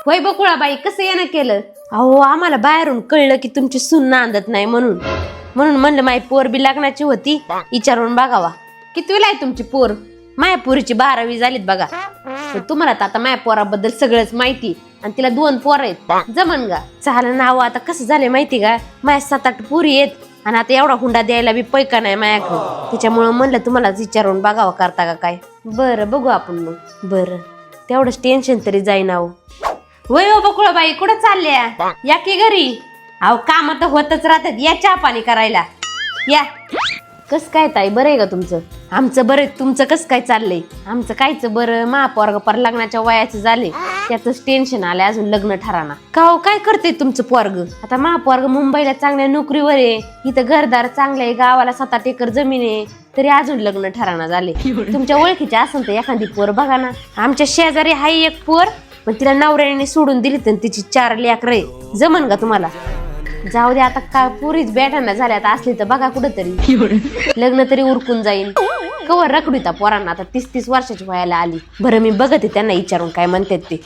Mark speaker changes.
Speaker 1: होय बकुळाबाई, कसं येणं केलं? अहो आम्हाला बाहेरून कळलं की तुमची सून नांदत नाही म्हणून म्हणलं माय पोर बी लग्नाची होती, विचारून बघावा. कितवीला आहे तुमची पोर? माया पोरीची 12वी झालीत बघा. तुम्हाला तर आता माया पोराबद्दल सगळंच माहिती, आणि तिला 2 पोर आहेत. जमन गा? चालेल नाव. आता कसं झालंय माहिती का, माया 7-8 पोरी आहेत, आणि आता एवढा हुंडा द्यायला बी पैका नाही माझ्याकडे. त्याच्यामुळं म्हणलं तुम्हालाच विचारून बघावं करता का काय. बरं बघू आपण मग. बरं, तेवढंच टेन्शन तरी जाईन. अहो वय हो बकुळाबाई, कुठं चालल्या? या की घरी. अहो काम तर होतच राहतात, या चहा पाणी करायला या. कस काय ताई, बरं आहे का तुमचं? आमचं बरं. तुमचं कसं काय चाललंय? आमचं कायच बरं, महापोरग पर लग्नाच्या वयाचे झाले, त्यातच टेन्शन आलंय. अजून लग्न ठराना का हो? काय करते तुमचं पोरग? आता महापोरग मुंबईला चांगल्या नोकरीवर आहे, इथं घरदार चांगलं आहे, गावाला 7-8 एकर जमीन आहे, तरी अजून लग्न ठराना झाले. तुमच्या ओळखीचे असेल तर एखादी पोर बघा ना. आमच्या शेजारी हाय एक पोर, पण तिला नवऱ्याने सोडून दिली, तर तिची 4 लेकरं. जमन का तुम्हाला? जाऊ दे आता, का पुरीच बेटांना झाल्या, आता असली तर बघा कुठंतरी. लग्न तरी उरकून जाईल. कवर रखडू त्या पोरांना, आता 30-30 वर्षाची व्हायला आली. बरं मी बघते त्यांना विचारून काय म्हणतात ते.